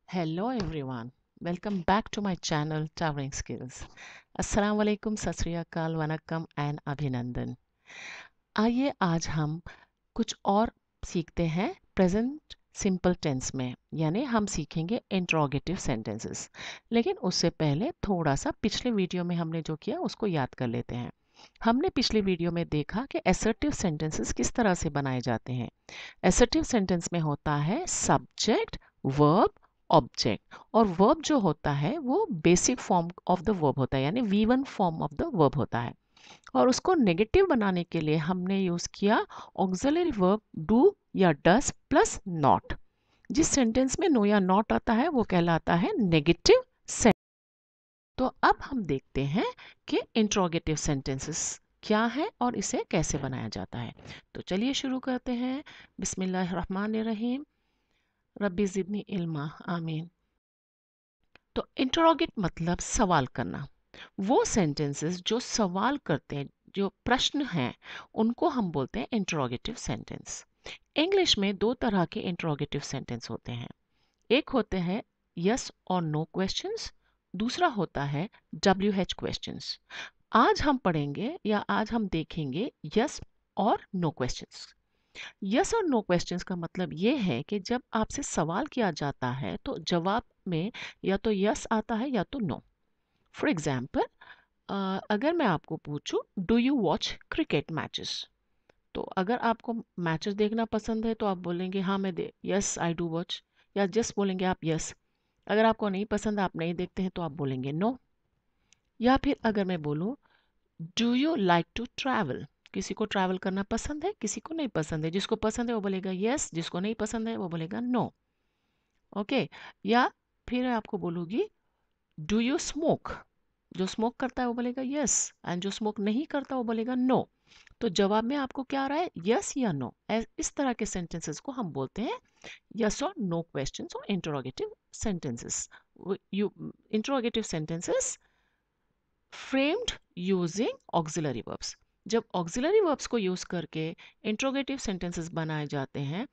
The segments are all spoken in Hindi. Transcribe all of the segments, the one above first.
Hello everyone. Welcome back to my channel Towering Skills. Assalamu alaikum, सत श्री अकाल, वनक्कम एंड अभिनंदन। आइए आज हम कुछ और सीखते हैं प्रेजेंट सिंपल टेंस में, यानी हम सीखेंगे इंट्रोगेटिव सेंटेंसेस। लेकिन उससे पहले थोड़ा सा पिछले वीडियो में हमने जो किया उसको याद कर लेते हैं। हमने पिछले वीडियो में देखा कि असर्टिव सेंटेंसेस किस तरह से बनाए जाते हैं। असर्टिव सेंटेंस में होता है सब्जेक्ट, वर्ब, ऑब्जेक्ट, और वर्ब जो होता है वो basic form of the verb होता है, यानी V1 form of the verb होता है। और उसको नेगेटिव बनाने के लिए हमने यूज किया ऑक्सिलरी वर्ब डू या डस प्लस नॉट। जिस सेंटेंस में नो या नॉट आता है वो कहलाता है नेगेटिव सेंटेंस। तो अब हम देखते हैं कि इंट्रोगेटिव सेंटेंसेस क्या है और इसे कैसे बनाया जाता है। तो चलिए शुरू करते हैं। बिस्मिल्लाहिर्रहमानिर्रहीम। रब्बी ज़िदनी इल्मा, आमीन। तो इंटरोगेट मतलब सवाल करना। वो सेंटेंसेस जो सवाल करते हैं, जो प्रश्न हैं, उनको हम बोलते हैं इंटरोगेटिव सेंटेंस। इंग्लिश में दो तरह के इंटरोगेटिव सेंटेंस होते हैं। एक होते हैं यस और नो क्वेश्चंस, दूसरा होता है WH क्वेश्चंस। आज हम पढ़ेंगे या आज हम देखेंगे यस और नो क्वेश्चंस। यस और नो क्वेश्चंस का मतलब ये है कि जब आपसे सवाल किया जाता है तो जवाब में या तो यस आता है या तो नो। फॉर एग्जाम्पल, अगर मैं आपको पूछूं do you watch cricket matches, तो अगर आपको मैचेस देखना पसंद है तो आप बोलेंगे हाँ मैं दे यस आई डू वॉच, या जस्ट बोलेंगे आप यस। अगर आपको नहीं पसंद, आप नहीं देखते हैं, तो आप बोलेंगे नो। या फिर अगर मैं बोलूँ do you like to travel, किसी को ट्रैवल करना पसंद है, किसी को नहीं पसंद है। जिसको पसंद है वो बोलेगा यस, जिसको नहीं पसंद है वो बोलेगा नो। ओके। या फिर आपको बोलूँगी डू यू स्मोक, जो स्मोक करता है वो बोलेगा यस, एंड जो स्मोक नहीं करता वो बोलेगा नो। तो जवाब में आपको क्या आ रहा है, यस या नो। इस तरह के सेंटेंसेस को हम बोलते हैं यस और नो क्वेश्चंस और interrogative sentences. You interrogative sentences framed using auxiliary verbs. जब ऑक्सिलरी वर्ब्स को यूज करके इंट्रोगेटिव सेंटेंसेस बनाए जाते हैं,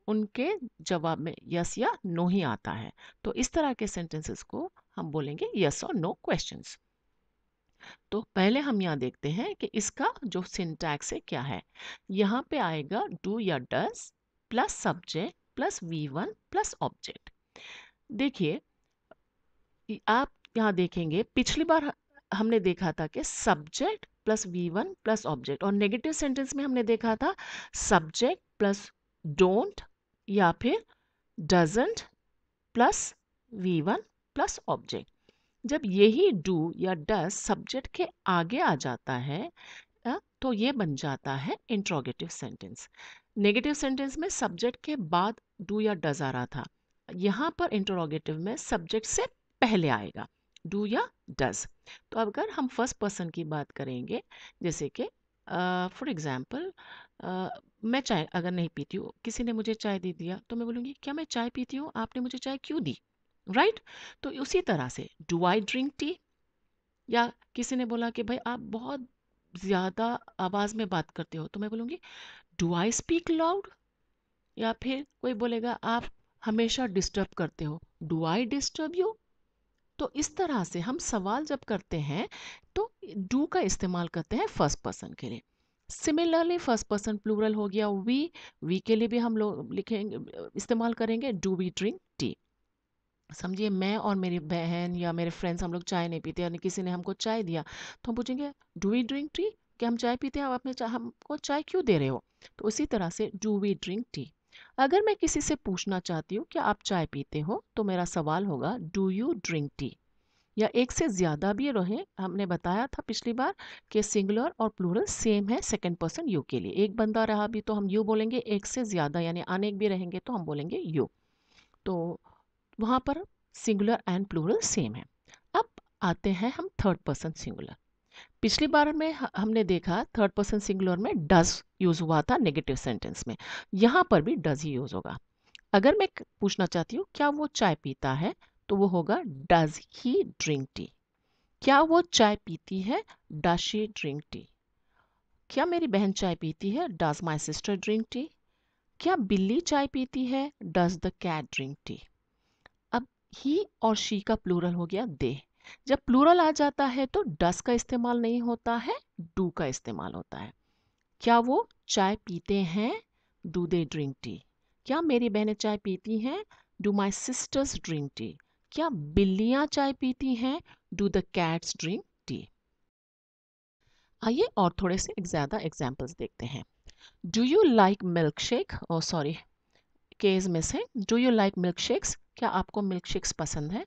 उनके जवाब में यस या नो ही आता है। तो इस तरह के सेंटेंसेस को हम बोलेंगे यस और नो क्वेश्चंस। तो पहले हम यहाँ देखते हैं कि इसका जो सिंटैक्स है क्या है। यहाँ पे आएगा डू या does plus subject plus V1 plus object. देखिए, आप यहाँ देखेंगे पिछली बार हमने देखा था कि subject plus V1 plus object, और नेगेटिव सेंटेंस में हमने देखा था सब्जेक्ट प्लस डोंट या फिर doesn't plus V1 plus object. जब यही डू या डज सब्जेक्ट के आगे आ जाता है तो ये बन जाता है इंट्रोगेटिव सेंटेंस। नेगेटिव सेंटेंस में सब्जेक्ट के बाद डू या डज आ रहा था, यहाँ पर इंट्रोगेटिव में सब्जेक्ट से पहले आएगा डू या डज। तो अगर हम फर्स्ट पर्सन की बात करेंगे, जैसे कि फॉर एग्जांपल, मैं चाय अगर नहीं पीती हूँ, किसी ने मुझे चाय दे दिया, तो मैं बोलूँगी क्या मैं चाय पीती हूँ, आपने मुझे चाय क्यों दी, राइट। तो उसी तरह से डू आई ड्रिंक टी, या किसी ने बोला कि भाई आप बहुत ज़्यादा आवाज़ में बात करते हो, तो मैं बोलूँगी डू आई स्पीक लाउड। या फिर कोई बोलेगा आप हमेशा डिस्टर्ब करते हो, डू आई डिस्टर्ब यू। तो इस तरह से हम सवाल जब करते हैं तो डू का इस्तेमाल करते हैं फर्स्ट पर्सन के लिए। सिमिलरली फर्स्ट पर्सन प्लूरल हो गया वी के लिए भी हम लोग लिखेंगे, इस्तेमाल करेंगे डू वी ड्रिंक टी। समझिए मैं और मेरी बहन या मेरे फ्रेंड्स हम लोग चाय नहीं पीते, यानी किसी ने हमको चाय दिया, तो हम पूछेंगे डू वी ड्रिंक टी, क्या हम चाय पीते हैं, आप अपने हमको चाय क्यों दे रहे हो। तो उसी तरह से डू वी ड्रिंक टी। अगर मैं किसी से पूछना चाहती हूँ कि आप चाय पीते हो, तो मेरा सवाल होगा डू यू ड्रिंक टी। या एक से ज़्यादा भी रहे, हमने बताया था पिछली बार कि सिंगुलर और प्लूरल सेम है सेकंड पर्सन यू के लिए। एक बंदा रहा भी तो हम यू बोलेंगे, एक से ज़्यादा यानी अनेक भी रहेंगे तो हम बोलेंगे यू। तो वहाँ पर सिंगुलर एंड प्लूरल सेम है। अब आते हैं हम थर्ड पर्सन सिंगुलर। पिछली बार में हमने देखा थर्ड पर्सन सिंगुलर में डज यूज हुआ था नेगेटिव सेंटेंस में, यहाँ पर भी डज ही यूज होगा। अगर मैं पूछना चाहती हूँ क्या वो चाय पीता है, तो वो होगा डज ही ड्रिंक टी। क्या वो चाय पीती है, डज शी ड्रिंक टी। क्या मेरी बहन चाय पीती है, does my sister drink tea. क्या बिल्ली चाय पीती है, does the cat drink tea. अब ही और शी का प्लूरल हो गया दे। जब प्लूरल आ जाता है तो डस का इस्तेमाल नहीं होता है, डू का इस्तेमाल होता है। क्या वो चाय पीते हैं? Do they drink tea? क्या मेरी बहनें चाय पीती हैं? Do my sisters drink tea? क्या बिल्लियां चाय पीती हैं? Do the cats drink tea? आइए और थोड़े से ज़्यादा एग्जाम्पल्स देखते हैं। Do you like milk shake? Oh sorry, K is missing. Do you like milk shakes? क्या आपको मिल्क शेक्स पसंद है?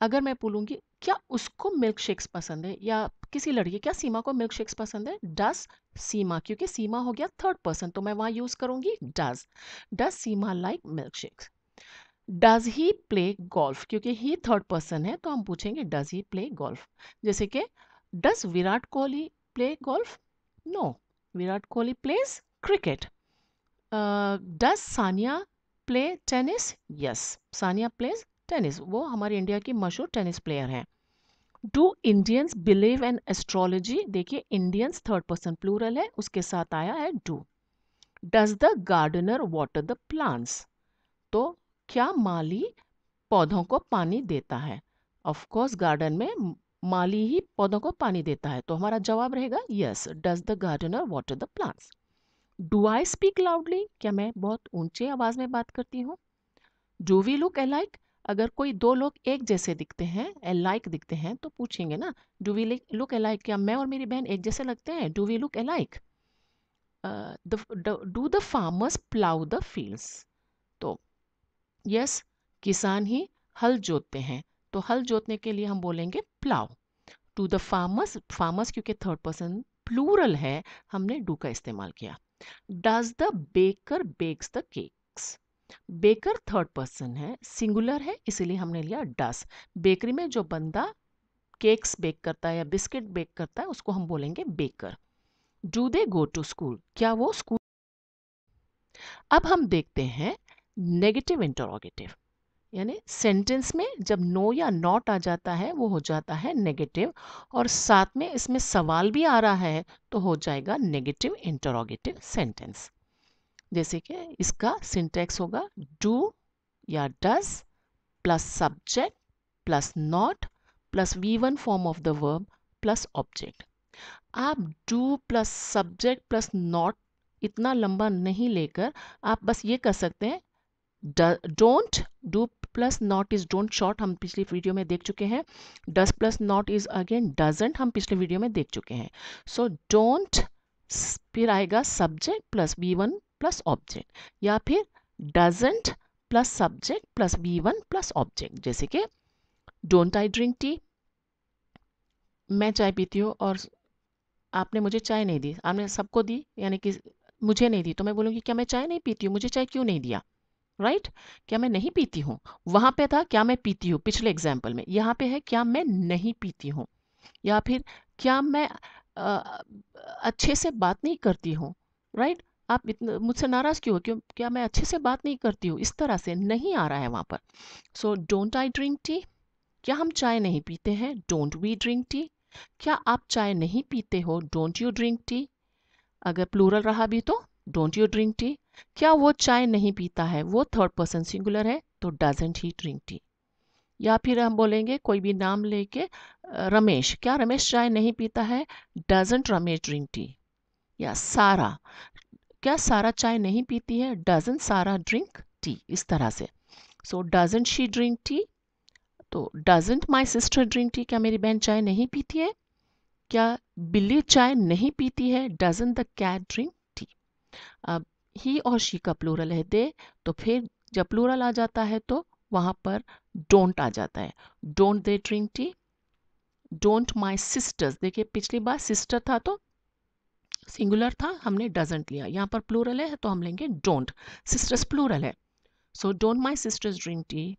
अगर मैं बोलूँगी क्या उसको मिल्क शेक्स पसंद है, या किसी लड़की, क्या सीमा को मिल्क शेक्स पसंद है? डस सीमा, क्योंकि सीमा हो गया थर्ड पर्सन तो मैं वहाँ यूज़ करूँगी does Seema like milk shakes. Does he play golf, क्योंकि ही थर्ड पर्सन है तो हम पूछेंगे डज ही प्ले गोल्फ। जैसे कि does Virat Kohli play golf? No, Virat Kohli plays cricket. Does Sania play tennis? Yes, Sania plays tennis, वो हमारे इंडिया की मशहूर टेनिस प्लेयर हैं। Do Indians believe in astrology? देखिए इंडियंस थर्ड पर्सन प्लूरल है, उसके साथ आया है do. Does the gardener water the plants? तो क्या माली पौधों को पानी देता है? ऑफ कोर्स गार्डन में माली ही पौधों को पानी देता है, तो हमारा जवाब रहेगा yes, does the gardener water the plants. Do I speak loudly? क्या मैं बहुत ऊंचे आवाज में बात करती हूँ? Do we look alike? अगर कोई दो लोग एक जैसे दिखते हैं, अलाइक दिखते हैं, तो पूछेंगे ना डू वी लुक अलाइक? क्या मैं और मेरी बहन एक जैसे लगते हैं? Do we look alike? Do the farmers plough the fields? तो यस, किसान ही हल जोतते हैं, तो हल जोतने के लिए हम बोलेंगे plough. To the farmers, farmers क्योंकि थर्ड पर्सन प्लूरल है, हमने डू का इस्तेमाल किया। Does the baker bakes the cakes? Baker third person है, सिंगुलर है, इसीलिए हमने लिया डस। बेकरी में जो बंदा केक्स बेक करता है या बिस्किट बेक करता है उसको हम बोलेंगे baker. Do they go to school? क्या वो स्कूल? अब हम देखते हैं नेगेटिव इंटरोगेटिव, यानी सेंटेंस में जब नो या नॉट आ जाता है वो हो जाता है नेगेटिव, और साथ में इसमें सवाल भी आ रहा है तो हो जाएगा नेगेटिव इंटरोगेटिव सेंटेंस। जैसे कि इसका सिंटैक्स होगा डू या does plus subject plus not plus V1 form of the verb plus object. आप do plus subject plus not इतना लंबा नहीं लेकर आप बस ये कर सकते हैं don't, do plus not is don't short, हम पिछली वीडियो में देख चुके हैं। Does plus not is again doesn't, हम पिछले वीडियो में देख चुके हैं। सो डोंट, फिर आएगा subject plus V1 plus object, या फिर doesn't plus subject plus V1 plus object. जैसे कि डोंट आई ड्रिंक टी? मैं चाय पीती हूँ और आपने मुझे चाय नहीं दी, आपने सबको दी यानी कि मुझे नहीं दी, तो मैं बोलूँगी क्या मैं चाय नहीं पीती हूँ, मुझे चाय क्यों नहीं दिया? राइट? क्या मैं नहीं पीती हूँ? वहां पे था क्या मैं पीती हूँ पिछले एग्जाम्पल में, यहाँ पे है क्या मैं नहीं पीती हूँ, या फिर क्या मैं अच्छे से बात नहीं करती हूँ? राइट? आप इतना मुझसे नाराज क्यों हो? क्यों? क्या मैं अच्छे से बात नहीं करती हूँ? इस तरह से नहीं आ रहा है वहां पर। So don't I drink tea? क्या हम चाय नहीं पीते हैं? Don't we drink tea? क्या आप चाय नहीं पीते हो? Don't you drink tea? अगर प्लूरल रहा भी तो डोंट यू ड्रिंक टी? क्या वो चाय नहीं पीता है, वो थर्ड पर्सन सिंगुलर है तो डजंट ही ड्रिंक टी? या फिर हम बोलेंगे कोई भी नाम लेके रमेश, क्या रमेश चाय नहीं पीता है? Doesn't Ramesh drink tea? या सारा, क्या सारा चाय नहीं पीती है? डजंट सारा ड्रिंक टी? इस तरह से। So doesn't she drink tea? तो doesn't my sister drink tea? क्या मेरी बहन चाय नहीं पीती है? क्या बिल्ली चाय नहीं पीती है? Doesn't the cat drink tea? अब ही और शी का प्लूरल है दे, तो फिर जब प्लूरल आ जाता है तो वहां पर डोंट आ जाता है। Don't they drink T? Don't my sisters? देखिए पिछली बार सिस्टर था तो सिंगुलर था, हमने डजंट लिया, यहाँ पर प्लूरल है तो हम लेंगे डोंट, सिस्टर्स प्लूरल है। So don't my sisters drink tea?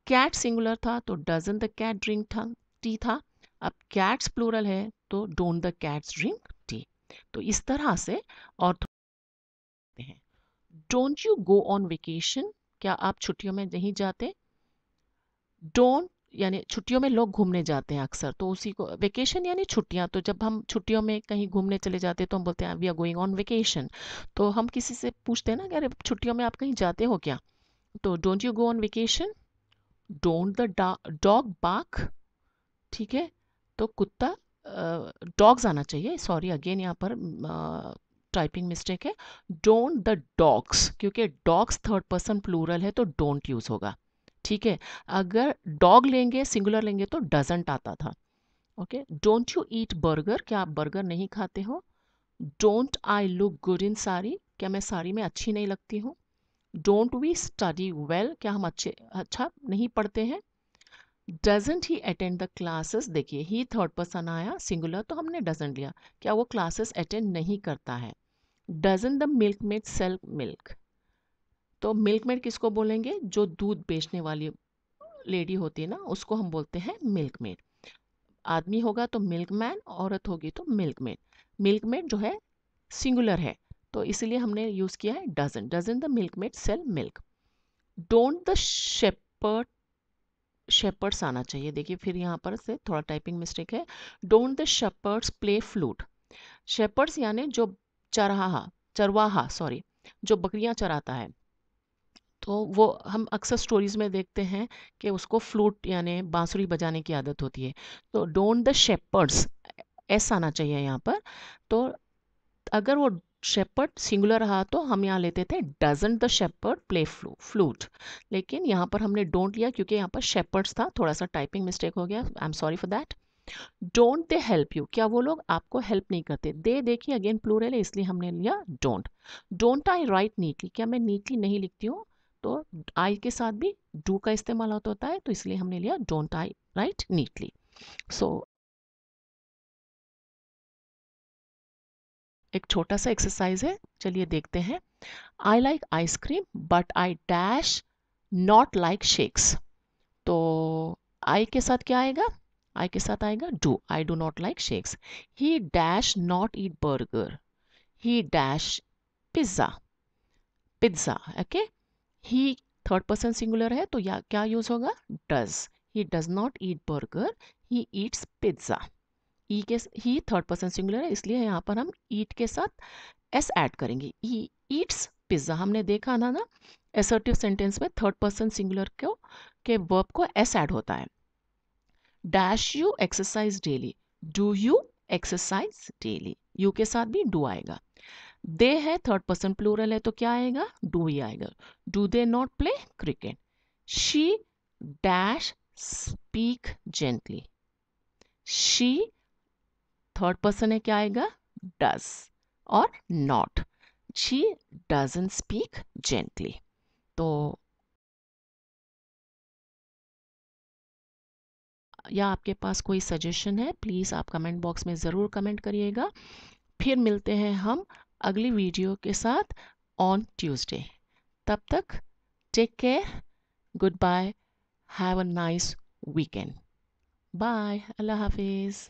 Cat singular था तो डजंट द कैट ड्रिंक था टी था, अब कैट्स प्लूरल है तो don't the cats drink tea. तो इस तरह से और हैं। Don't you go on vacation? क्या आप छुट्टियों में नहीं जाते? डोंट यानी छुट्टियों में लोग घूमने जाते हैं अक्सर, तो उसी को वेकेशन यानी छुट्टियां, तो जब हम छुट्टियों में कहीं घूमने चले जाते हैं तो हम बोलते हैं we are going on vacation. तो हम किसी से पूछते हैं ना कि अरे छुट्टियों में आप कहीं जाते हो क्या, तो don't you go on vacation? Don't the dog bark, ठीक है, तो कुत्ता, डॉग्स आना चाहिए, सॉरी अगेन यहाँ पर टाइपिंग मिस्टेक है। डोंट द डॉग्स, क्योंकि डॉग्स थर्ड पर्सन प्लूरल है तो डोंट यूज होगा, ठीक है। अगर डॉग लेंगे सिंगुलर लेंगे तो डजंट आता था। Okay, don't you eat burger, क्या आप बर्गर नहीं खाते हो। Don't I look good in sari, क्या मैं साड़ी में अच्छी नहीं लगती हूँ। डोंट वी स्टडी वेल, क्या हम अच्छा नहीं पढ़ते हैं। Doesn't he attend the classes, देखिए ही थर्ड पर्सन आया सिंगुलर तो हमने डजेंट लिया, क्या वो क्लासेस अटेंड नहीं करता है। Doesn't the milkmaid sell milk, तो मिल्क मेड किसको बोलेंगे, जो दूध बेचने वाली लेडी होती है ना, उसको हम बोलते हैं मिल्क मेड। आदमी होगा तो मिल्क मैन, औरत होगी तो मिल्क मेड। मिल्क मेड जो है सिंगुलर है तो इसलिए हमने यूज किया है doesn't. Doesn't the milkmaid sell milk. Don't the shepherd, shepherds आना चाहिए, देखिए फिर यहाँ पर से थोड़ा टाइपिंग मिस्टेक है। Don't the shepherds play flute. Shepherds यानी जो चरवाहा, चरवाहा सॉरी, जो बकरियां चराता है, तो वो हम अक्सर स्टोरीज में देखते हैं कि उसको फ्लूट यानी बांसुरी बजाने की आदत होती है। तो डोंट द शेपर्ड्स, एस आना चाहिए यहाँ पर। तो अगर वो शेपर्ड सिंगुलर रहा तो हम यहाँ लेते थे doesn't the shepherd play flute, लेकिन यहाँ पर हमने डोंट लिया क्योंकि यहाँ पर शेपर्ड्स था, थोड़ा सा टाइपिंग मिस्टेक हो गया, I am sorry for that. Don't they help you, क्या वो लोग आपको हेल्प नहीं करते। दे देखिए अगेन प्लूरल है इसलिए हमने लिया don't. Don't I right neatly, क्या मैं नीटली नहीं लिखती हूँ, तो आई के साथ भी डू का इस्तेमाल होता है तो इसलिए हमने लिया डोंट आई राइट नीटली। सो एक छोटा सा एक्सरसाइज है, चलिए देखते हैं। I like ice cream but I dash not like shakes, तो आई के साथ क्या आएगा, आई के साथ आएगा do, I do not like shakes. He dash not eat burger, he dash pizza, pizza, okay. He third person singular है तो या क्या यूज होगा, does. He does not eat burger, he eats pizza. Okay, he third person singular है इसलिए यहाँ पर हम ईट के साथ एस ऐड करेंगे, ही ईट्स पिज्ज़ा। हमने देखा ना असर्टिव सेंटेंस में थर्ड पर्सन सिंगुलर को के वर्ब को एस ऐड होता है। Dash you exercise daily, do you exercise daily, you के साथ भी डू आएगा। दे है थर्ड पर्सन प्लूरल है तो क्या आएगा, डू ही आएगा। Do they not play cricket. She dash speak gently, she third person है क्या आएगा, डज। और not, she doesn't speak gently. तो या आपके पास कोई सजेशन है प्लीज़ आप कमेंट बॉक्स में ज़रूर कमेंट करिएगा। फिर मिलते हैं हम अगली वीडियो के साथ ऑन ट्यूसडे। तब तक take care, goodbye, have a nice weekend, bye, अल्लाह हाफिज़।